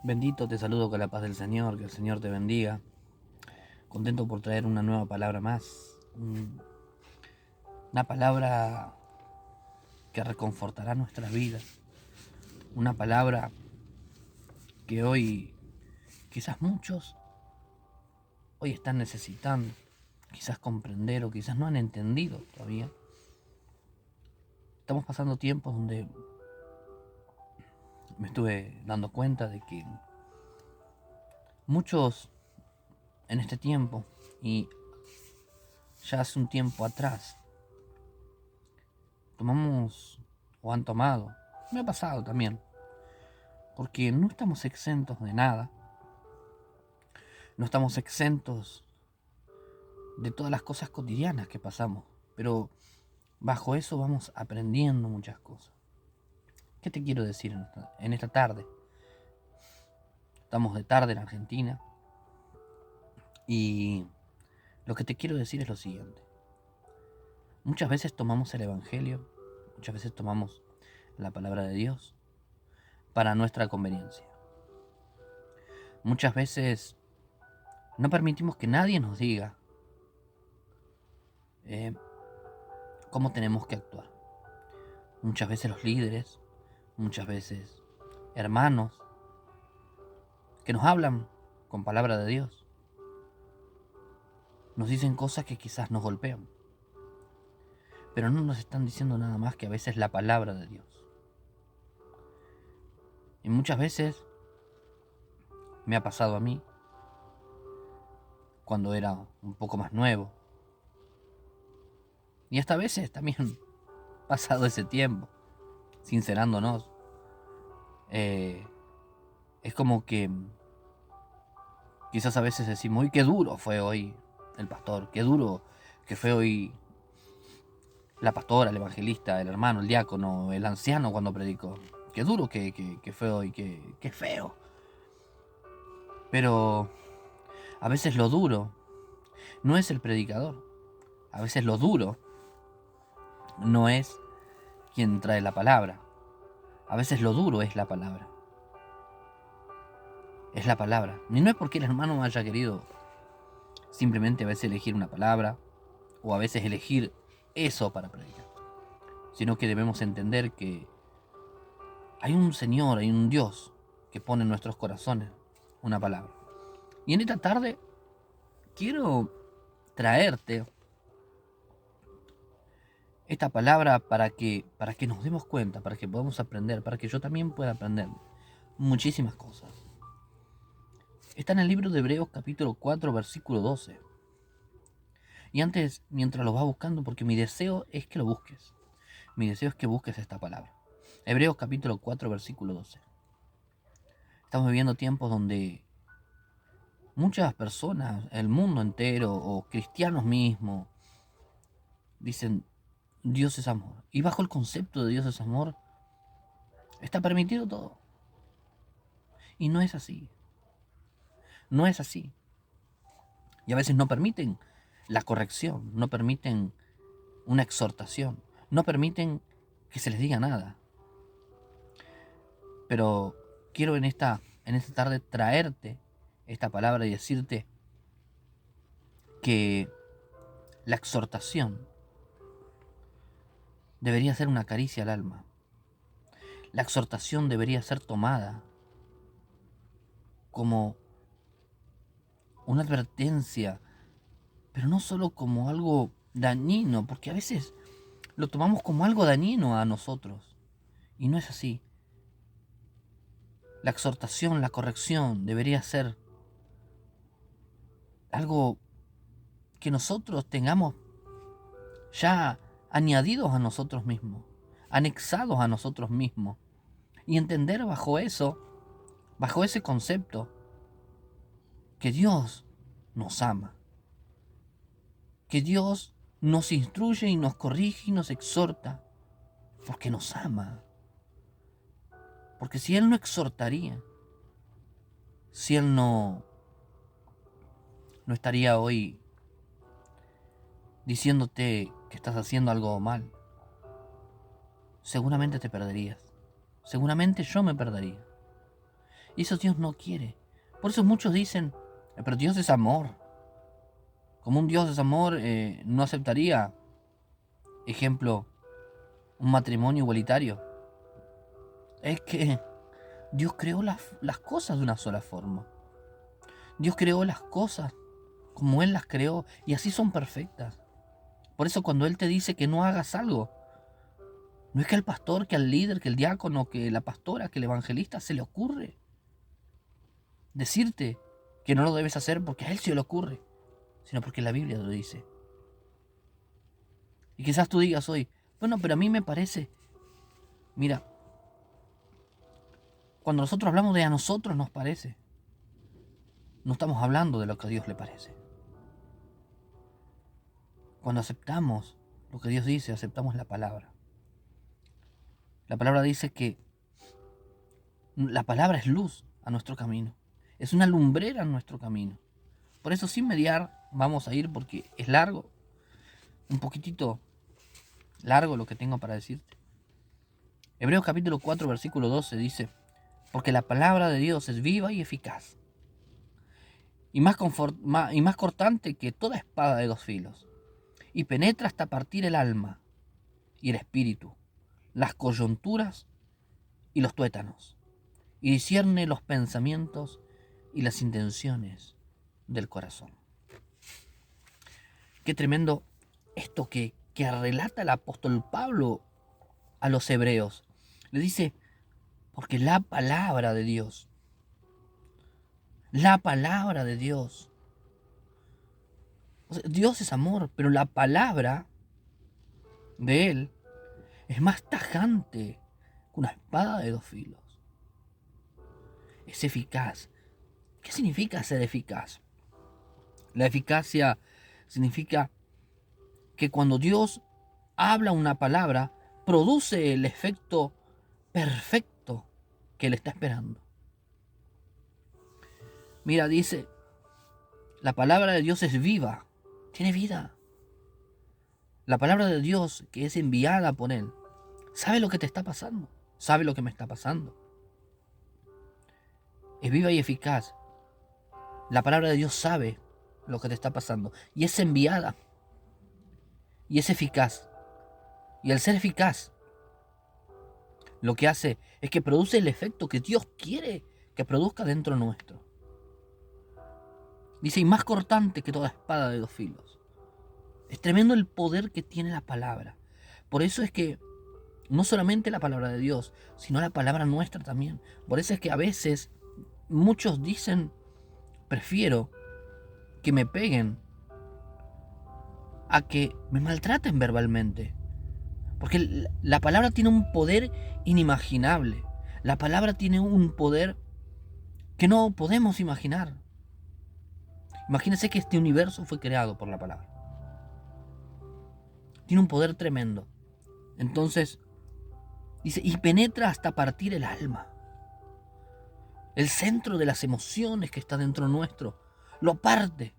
Bendito, te saludo con la paz del Señor, que el Señor te bendiga. Contento por traer una nueva palabra más. Una palabra que reconfortará nuestras vidas. Una palabra que hoy quizás muchos hoy están necesitando. Quizás comprender o quizás no han entendido todavía. Estamos pasando tiempos donde me estuve dando cuenta de que muchos en este tiempo y ya hace un tiempo atrás tomamos o han tomado, me ha pasado también, porque no estamos exentos de nada, no estamos exentos de todas las cosas cotidianas que pasamos, pero bajo eso vamos aprendiendo muchas cosas. ¿Qué te quiero decir en esta tarde? Estamos de tarde en Argentina y lo que te quiero decir es lo siguiente. Muchas veces tomamos el Evangelio, muchas veces tomamos la palabra de Dios para nuestra conveniencia. Muchas veces no permitimos que nadie nos diga cómo tenemos que actuar. Muchas veces los líderes, muchas veces hermanos que nos hablan con palabra de Dios, nos dicen cosas que quizás nos golpean, pero no nos están diciendo nada más que a veces la palabra de Dios. Y muchas veces me ha pasado a mí, cuando era un poco más nuevo, y hasta a veces también pasado ese tiempo, sincerándonos, es como que quizás a veces decimos, uy, qué duro fue hoy el pastor, qué duro que fue hoy la pastora, el evangelista, el hermano, el diácono, el anciano cuando predicó. Qué duro que fue hoy, qué feo. Pero a veces lo duro no es el predicador. A veces lo duro no es quien trae la palabra. A veces lo duro es la palabra. Es la palabra. Y no es porque el hermano haya querido simplemente a veces elegir una palabra o a veces elegir eso para predicar, sino que debemos entender que hay un Señor, hay un Dios que pone en nuestros corazones una palabra. Y en esta tarde quiero traerte esta palabra para que nos demos cuenta, para que podamos aprender, para que yo también pueda aprender muchísimas cosas. Está en el libro de Hebreos capítulo 4, versículo 12. Y antes, mientras lo vas buscando, porque mi deseo es que lo busques. Mi deseo es que busques esta palabra. Hebreos capítulo 4, versículo 12. Estamos viviendo tiempos donde muchas personas, el mundo entero o cristianos mismos, dicen Dios es amor. Y bajo el concepto de Dios es amor, está permitido todo. Y no es así. No es así. Y a veces no permiten la corrección, no permiten una exhortación, no permiten que se les diga nada. Pero quiero en esta tarde traerte esta palabra y decirte que la exhortación debería ser una caricia al alma. La exhortación debería ser tomada como una advertencia, pero no solo como algo dañino, porque a veces lo tomamos como algo dañino a nosotros, y no es así. La exhortación, la corrección debería ser algo que nosotros tengamos ya añadidos a nosotros mismos, anexados a nosotros mismos, y entender bajo eso, bajo ese concepto, que Dios nos ama, que Dios nos instruye y nos corrige y nos exhorta, porque nos ama. Porque si Él no exhortaría, si Él no estaría hoy diciéndote que estás haciendo algo mal, seguramente te perderías. Seguramente yo me perdería. Y eso Dios no quiere. Por eso muchos dicen, pero Dios es amor. Como un Dios es amor, no aceptaría, ejemplo, un matrimonio igualitario. Es que Dios creó las cosas de una sola forma. Dios creó las cosas como Él las creó y así son perfectas. Por eso cuando Él te dice que no hagas algo, no es que al pastor, que al líder, que el diácono, que la pastora, que el evangelista se le ocurre decirte que no lo debes hacer porque a Él se le ocurre, sino porque la Biblia lo dice. Y quizás tú digas hoy, bueno, pero a mí me parece, mira, cuando nosotros hablamos de a nosotros nos parece, no estamos hablando de lo que a Dios le parece. Cuando aceptamos lo que Dios dice, aceptamos la palabra. La palabra dice que la palabra es luz a nuestro camino. Es una lumbrera en nuestro camino. Por eso sin mediar vamos a ir porque es largo. Un poquitito largo lo que tengo para decirte. Hebreos capítulo 4 versículo 12 dice, porque la palabra de Dios es viva y eficaz. Y más cortante que toda espada de dos filos. Y penetra hasta partir el alma y el espíritu, las coyunturas y los tuétanos. Y discierne los pensamientos y las intenciones del corazón. Qué tremendo esto que relata el apóstol Pablo a los hebreos. Le dice, porque la palabra de Dios, o sea, Dios es amor, pero la palabra de Él es más tajante que una espada de dos filos. Es eficaz. ¿Qué significa ser eficaz? La eficacia significa que cuando Dios habla una palabra, produce el efecto perfecto que Él está esperando. Mira, dice, la palabra de Dios es viva, tiene vida. La palabra de Dios que es enviada por Él, sabe lo que te está pasando, sabe lo que me está pasando. Es viva y eficaz. La palabra de Dios sabe lo que te está pasando y es enviada y es eficaz. Y al ser eficaz, lo que hace es que produce el efecto que Dios quiere que produzca dentro nuestro. Dice, y más cortante que toda espada de dos filos. Es tremendo el poder que tiene la palabra. Por eso es que no solamente la palabra de Dios, sino la palabra nuestra también. Por eso es que a veces muchos dicen, prefiero que me peguen a que me maltraten verbalmente. Porque la palabra tiene un poder inimaginable. La palabra tiene un poder que no podemos imaginar. Imagínense que este universo fue creado por la palabra. Tiene un poder tremendo. Entonces, dice, y penetra hasta partir el alma. El centro de las emociones que está dentro nuestro. Lo parte,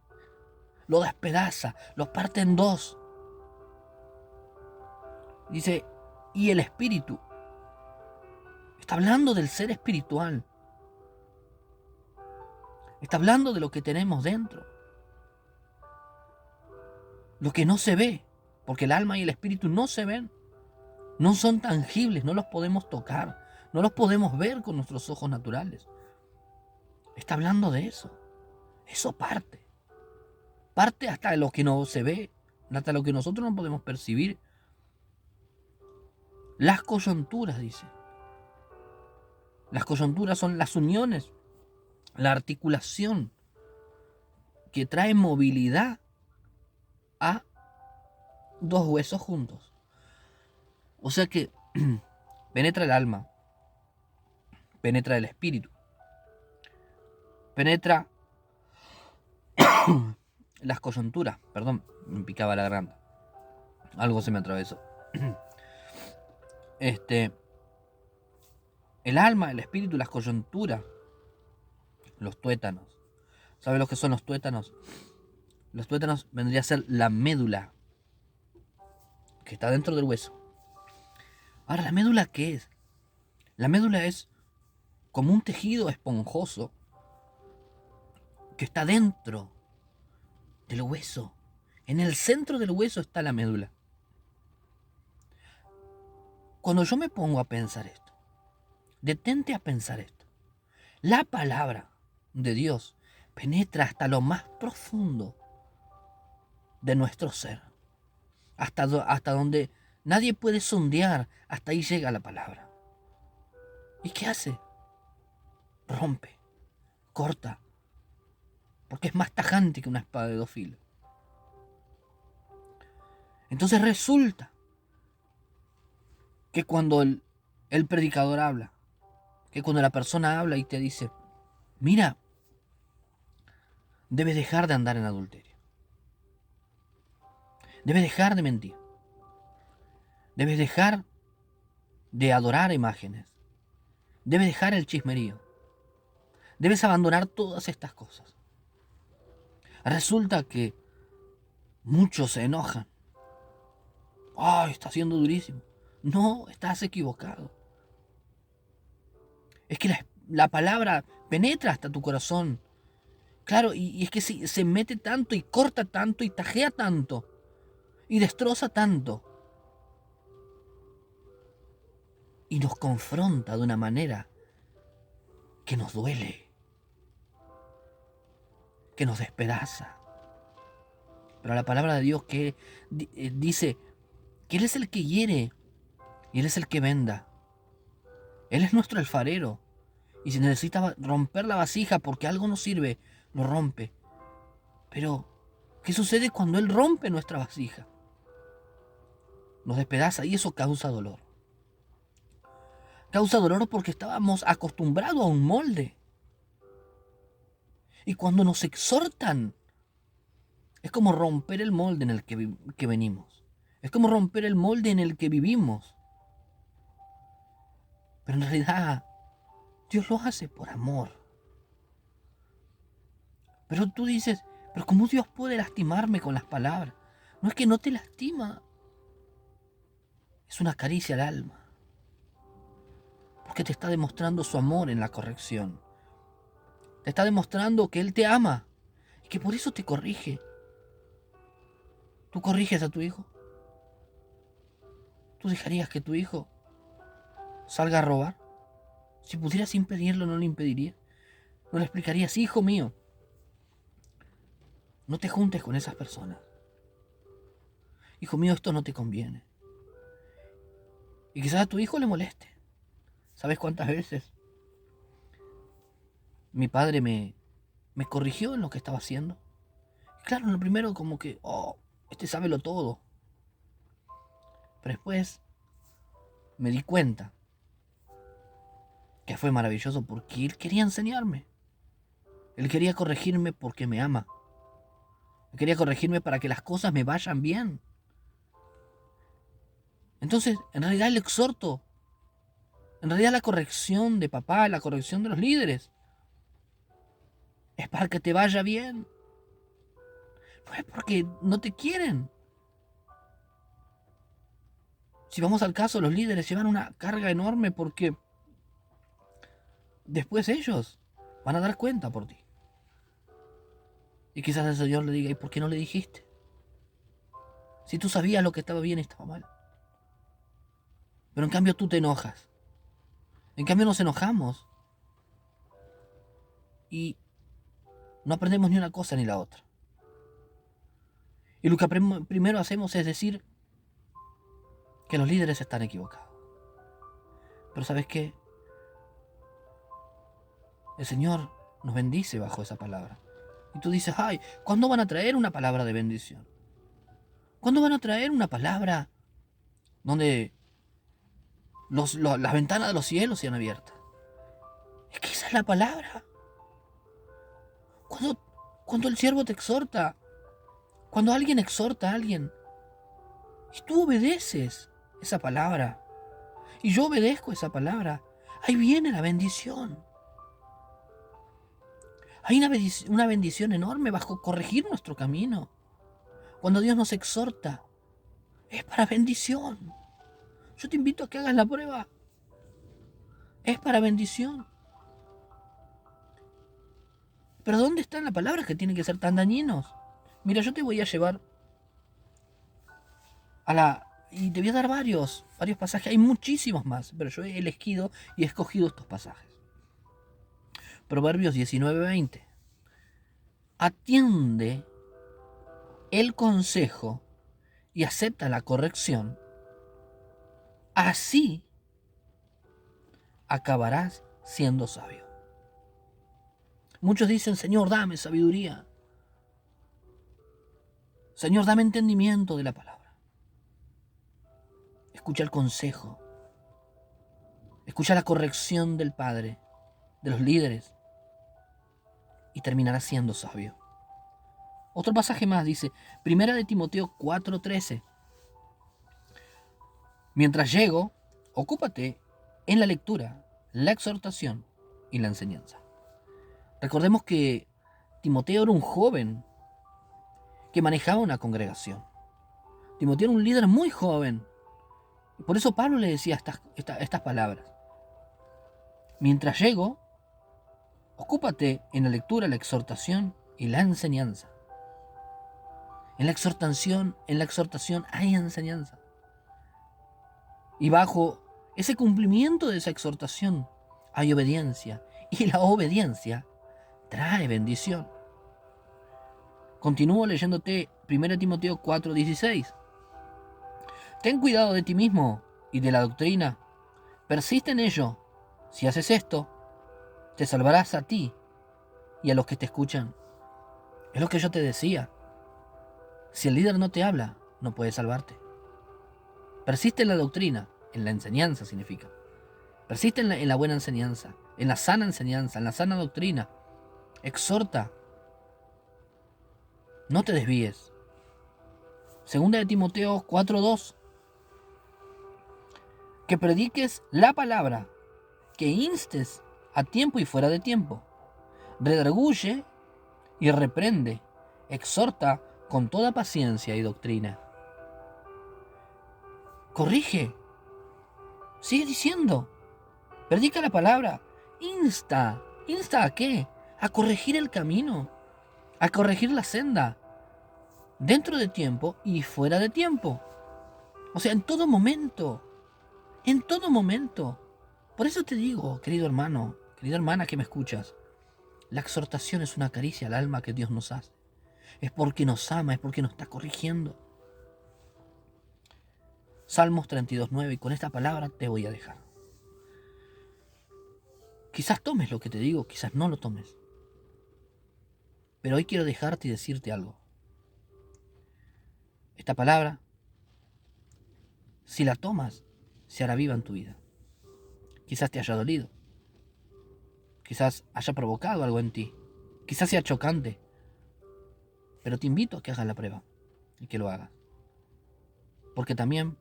lo despedaza, lo parte en dos. Dice, y el espíritu. Está hablando del ser espiritual. Está hablando de lo que tenemos dentro. Lo que no se ve. Porque el alma y el espíritu no se ven. No son tangibles, no los podemos tocar. No los podemos ver con nuestros ojos naturales. Está hablando de eso. Eso parte. Parte hasta lo que no se ve. Hasta lo que nosotros no podemos percibir. Las coyunturas, dice. Las coyunturas son las uniones, la articulación que trae movilidad a dos huesos juntos. O sea que penetra el alma, penetra el espíritu, penetra las coyunturas. Perdón, me picaba la garganta. Algo se me atravesó. El alma, el espíritu, las coyunturas, los tuétanos. ¿Sabes lo que son los tuétanos? Los tuétanos vendría a ser la médula que está dentro del hueso. Ahora, ¿la médula qué es? La médula es como un tejido esponjoso que está dentro del hueso. En el centro del hueso está la médula. Cuando yo me pongo a pensar esto, detente a pensar esto. La palabra de Dios penetra hasta lo más profundo de nuestro ser. Hasta donde nadie puede sondear, hasta ahí llega la palabra. ¿Y qué hace? Rompe, corta, porque es más tajante que una espada de 2 filos. Entonces resulta que cuando el predicador habla, que cuando la persona habla y te dice, mira, debes dejar de andar en adulterio, debes dejar de mentir, debes dejar de adorar imágenes, debes dejar el chismerío, debes abandonar todas estas cosas. Resulta que muchos se enojan. ¡Ay, está siendo durísimo! No, estás equivocado. Es que la palabra penetra hasta tu corazón. Claro, y es que se mete tanto y corta tanto y tajea tanto y destroza tanto. Y nos confronta de una manera que nos duele, que nos despedaza. Pero la palabra de Dios que dice que Él es el que hiere y Él es el que venda. Él es nuestro alfarero. Y si necesita romper la vasija porque algo no sirve, lo rompe. Pero, ¿qué sucede cuando Él rompe nuestra vasija? Nos despedaza y eso causa dolor. Causa dolor porque estábamos acostumbrados a un molde. Y cuando nos exhortan, es como romper el molde en el que venimos. Es como romper el molde en el que vivimos. Pero en realidad, Dios lo hace por amor. Pero tú dices, pero ¿cómo Dios puede lastimarme con las palabras? No es que no te lastima. Es una caricia al alma. Porque te está demostrando su amor en la corrección. Te está demostrando que Él te ama. Y que por eso te corrige. ¿Tú corriges a tu hijo? ¿Tú dejarías que tu hijo salga a robar? Si pudieras impedirlo, no lo impedirías. No le explicarías, hijo mío, no te juntes con esas personas. Hijo mío, esto no te conviene. Y quizás a tu hijo le moleste. ¿Sabes cuántas veces mi padre me corrigió en lo que estaba haciendo? Y claro, en lo primero como que, este sabe lo todo. Pero después me di cuenta que fue maravilloso porque él quería enseñarme. Él quería corregirme porque me ama. Él quería corregirme para que las cosas me vayan bien. Entonces, en realidad el exhorto, en realidad la corrección de papá, la corrección de los líderes, es para que te vaya bien. No es porque no te quieren. Si vamos al caso, los líderes llevan una carga enorme porque después ellos van a dar cuenta por ti. Y quizás el Señor le diga, ¿y por qué no le dijiste? Si tú sabías lo que estaba bien y estaba mal. Pero en cambio tú te enojas. En cambio nos enojamos. Y no aprendemos ni una cosa ni la otra. Y lo que primero hacemos es decir que los líderes están equivocados. Pero ¿sabes qué? El Señor nos bendice bajo esa palabra. Y tú dices, ay, ¿cuándo van a traer una palabra de bendición? ¿Cuándo van a traer una palabra donde las ventanas de los cielos sean abiertas? Es que esa es la palabra. Cuando el siervo te exhorta, cuando alguien exhorta a alguien, y tú obedeces esa palabra, y yo obedezco esa palabra, ahí viene la bendición. Hay una bendición enorme bajo corregir nuestro camino. Cuando Dios nos exhorta, es para bendición. Yo te invito a que hagas la prueba. Es para bendición. Pero ¿dónde están las palabras que tienen que ser tan dañinos? Mira, yo te voy a llevar y te voy a dar varios pasajes. Hay muchísimos más, pero yo he elegido y he escogido estos pasajes. Proverbios 19:20. Atiende el consejo y acepta la corrección. Así acabarás siendo sabio. Muchos dicen, Señor, dame sabiduría. Señor, dame entendimiento de la palabra. Escucha el consejo. Escucha la corrección del Padre, de los líderes, y terminarás siendo sabio. Otro pasaje más dice, 1 de Timoteo 4:13. Mientras llego, ocúpate en la lectura, la exhortación y la enseñanza. Recordemos que Timoteo era un joven que manejaba una congregación. Timoteo era un líder muy joven. Y por eso Pablo le decía estas palabras. Mientras llego, ocúpate en la lectura, la exhortación y la enseñanza. En la exhortación hay enseñanza. Y bajo ese cumplimiento de esa exhortación hay obediencia. Y la obediencia trae bendición. Continúo leyéndote 1 Timoteo 4:16. Ten cuidado de ti mismo y de la doctrina. Persiste en ello. Si haces esto, te salvarás a ti y a los que te escuchan. Es lo que yo te decía. Si el líder no te habla, no puede salvarte. Persiste en la doctrina, en la enseñanza significa. Persiste en la buena enseñanza, en la sana doctrina. Exhorta. No te desvíes. Segunda de Timoteo 4:2. Que prediques la palabra, que instes a tiempo y fuera de tiempo. Redarguye y reprende. Exhorta con toda paciencia y doctrina. Corrige. Sigue diciendo. Predica la palabra. Insta. ¿Insta a qué? A corregir el camino. A corregir la senda. Dentro de tiempo y fuera de tiempo. O sea, en todo momento. En todo momento. Por eso te digo, querido hermano, querida hermana que me escuchas, la exhortación es una caricia al alma que Dios nos hace. Es porque nos ama, es porque nos está corrigiendo. Salmos 32:9, y con esta palabra te voy a dejar. Quizás tomes lo que te digo, quizás no lo tomes. Pero hoy quiero dejarte y decirte algo. Esta palabra, si la tomas, se hará viva en tu vida. Quizás te haya dolido. Quizás haya provocado algo en ti. Quizás sea chocante. Pero te invito a que hagas la prueba y que lo hagas. Porque también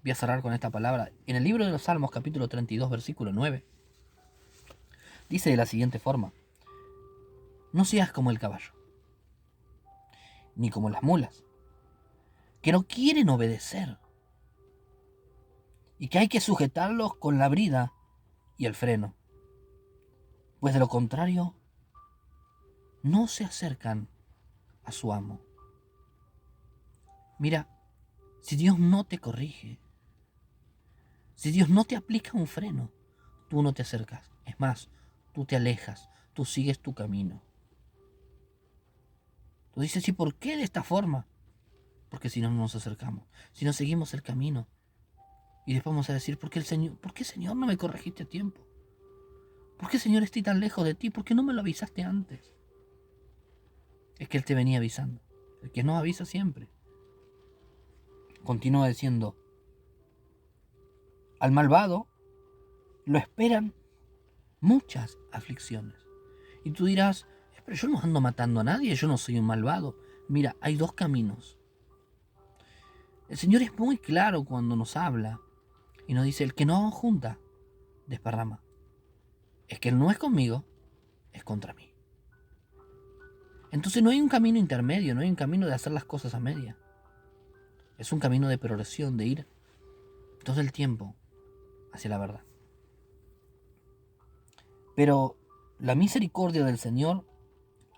voy a cerrar con esta palabra. En el libro de los Salmos, capítulo 32, versículo 9, dice de la siguiente forma. No seas como el caballo, ni como las mulas, que no quieren obedecer, y que hay que sujetarlos con la brida y el freno, pues de lo contrario, no se acercan a su amo. Mira, si Dios no te corrige, si Dios no te aplica un freno, tú no te acercas. Es más, tú te alejas, tú sigues tu camino. Tú dices, ¿y por qué de esta forma? Porque si no, no nos acercamos. Si no, seguimos el camino. Y después vamos a decir, ¿por qué Señor no me corregiste a tiempo? ¿Por qué, Señor, estoy tan lejos de ti? ¿Por qué no me lo avisaste antes? Es que Él te venía avisando. El que no avisa siempre. Continúa diciendo, al malvado lo esperan muchas aflicciones. Y tú dirás, pero yo no ando matando a nadie, yo no soy un malvado. Mira, hay dos caminos. El Señor es muy claro cuando nos habla y nos dice, el que no junta, desparrama. Es que Él no es conmigo, es contra mí. Entonces no hay un camino intermedio, no hay un camino de hacer las cosas a media. Es un camino de progresión, de ir todo el tiempo hacia la verdad. Pero la misericordia del Señor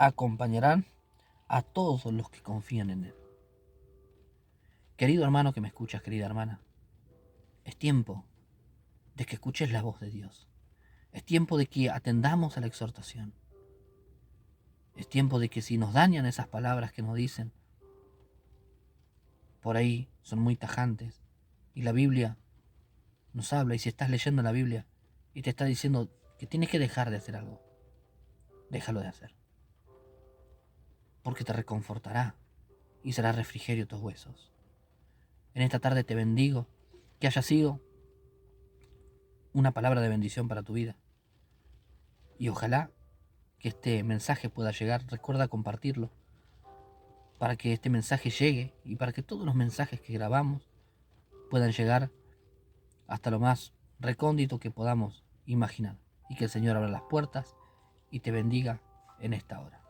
acompañarán a todos los que confían en Él. Querido hermano que me escuchas, querida hermana, es tiempo de que escuches la voz de Dios. Es tiempo de que atendamos a la exhortación. Es tiempo de que si nos dañan esas palabras que nos dicen, por ahí son muy tajantes. Y la Biblia nos habla, y si estás leyendo la Biblia y te está diciendo que tienes que dejar de hacer algo, déjalo de hacer. Porque te reconfortará y será refrigerio tus huesos. En esta tarde te bendigo, que haya sido una palabra de bendición para tu vida. Y ojalá que este mensaje pueda llegar. Recuerda compartirlo para que este mensaje llegue y para que todos los mensajes que grabamos puedan llegar hasta lo más recóndito que podamos imaginar. Y que el Señor abra las puertas y te bendiga en esta hora.